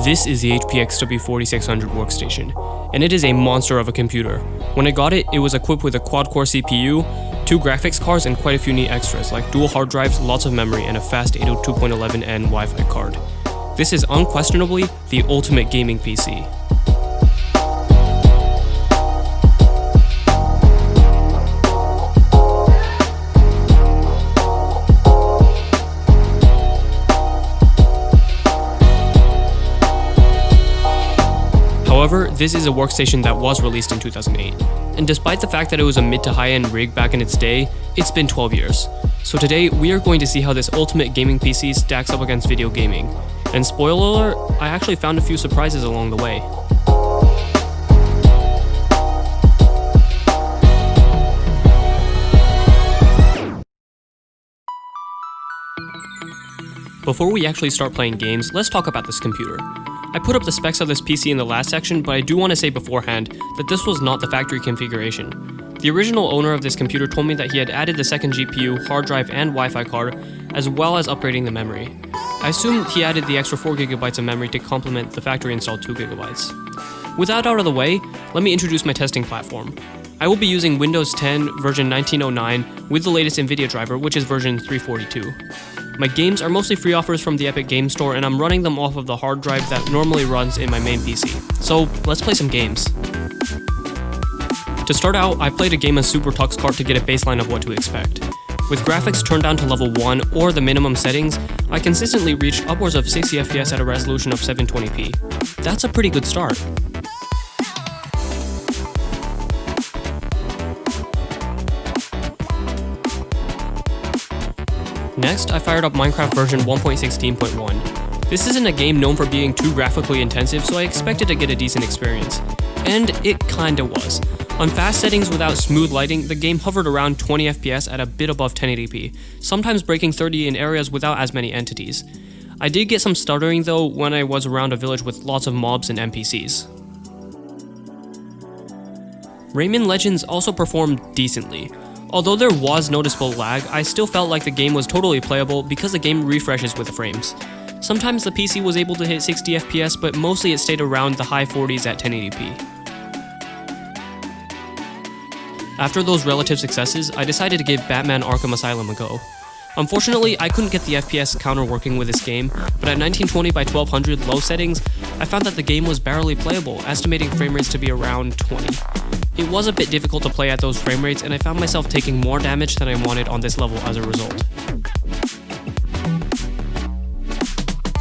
This is the HP xw4600 workstation, and it is a monster of a computer. When I got it, it was equipped with a quad-core CPU, 2 graphics cards, and quite a few neat extras like dual hard drives, lots of memory, and a fast 802.11n Wi-Fi card. This is unquestionably the ultimate gaming PC. However, this is a workstation that was released in 2008, and despite the fact that it was a mid to high-end rig back in its day, it's been 12 years. So today, we are going to see how this ultimate gaming PC stacks up against video gaming. And spoiler alert, I actually found a few surprises along the way. Before we actually start playing games, let's talk about this computer. I put up the specs of this PC in the last section, but I do want to say beforehand that this was not the factory configuration. The original owner of this computer told me that he had added the second GPU, hard drive, and Wi-Fi card, as well as upgrading the memory. I assume he added the extra 4GB of memory to complement the factory installed 2GB. With that out of the way, let me introduce my testing platform. I will be using Windows 10 version 1909 with the latest NVIDIA driver, which is version 342. My games are mostly free offers from the Epic Games Store, and I'm running them off of the hard drive that normally runs in my main PC. So let's play some games. To start out, I played a game of Super Tux Kart to get a baseline of what to expect. With graphics turned down to level 1 or the minimum settings, I consistently reached upwards of 60 FPS at a resolution of 720p. That's a pretty good start. Next, I fired up Minecraft version 1.16.1. This isn't a game known for being too graphically intensive, so I expected to get a decent experience. And it kinda was. On fast settings without smooth lighting, the game hovered around 20 FPS at a bit above 1080p, sometimes breaking 30 in areas without as many entities. I did get some stuttering though when I was around a village with lots of mobs and NPCs. Rayman Legends also performed decently. Although there was noticeable lag, I still felt like the game was totally playable because the game refreshes with the frames. Sometimes the PC was able to hit 60 FPS, but mostly it stayed around the high 40s at 1080p. After those relative successes, I decided to give Batman Arkham Asylum a go. Unfortunately, I couldn't get the FPS counter working with this game, but at 1920 by 1200 low settings, I found that the game was barely playable, estimating frame rates to be around 20. It was a bit difficult to play at those frame rates, and I found myself taking more damage than I wanted on this level as a result.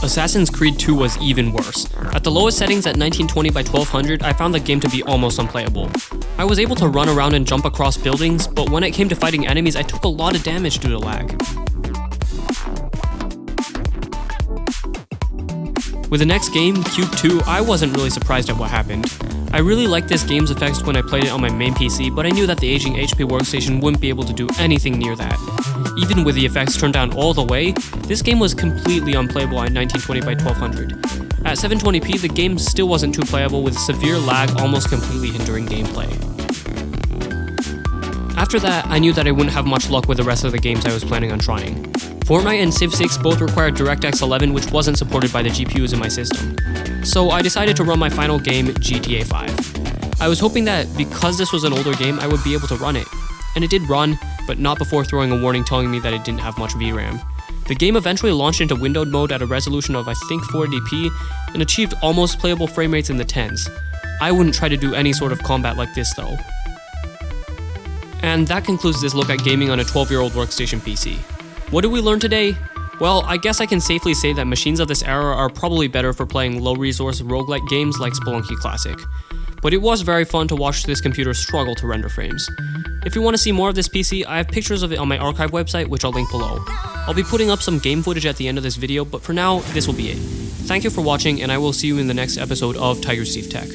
Assassin's Creed 2 was even worse. At the lowest settings at 1920 by 1200, I found the game to be almost unplayable. I was able to run around and jump across buildings, but when it came to fighting enemies, I took a lot of damage due to lag. With the next game, Cube 2, I wasn't really surprised at what happened. I really liked this game's effects when I played it on my main PC, but I knew that the aging HP workstation wouldn't be able to do anything near that. Even with the effects turned down all the way, this game was completely unplayable at 1920 by 1200. At 720p, the game still wasn't too playable, with severe lag almost completely hindering gameplay. After that, I knew that I wouldn't have much luck with the rest of the games I was planning on trying. Fortnite and Civ 6 both required DirectX 11, which wasn't supported by the GPUs in my system. So I decided to run my final game, GTA 5. I was hoping that because this was an older game, I would be able to run it. And it did run, but not before throwing a warning telling me that it didn't have much VRAM. The game eventually launched into windowed mode at a resolution of I think 480p and achieved almost playable frame rates in the 10s. I wouldn't try to do any sort of combat like this though. And that concludes this look at gaming on a 12-year-old workstation PC. What did we learn today? Well, I guess I can safely say that machines of this era are probably better for playing low-resource roguelike games like Spelunky Classic. But it was very fun to watch this computer struggle to render frames. If you want to see more of this PC, I have pictures of it on my archive website, which I'll link below. I'll be putting up some game footage at the end of this video, but for now, this will be it. Thank you for watching, and I will see you in the next episode of Tiger Steve Tech.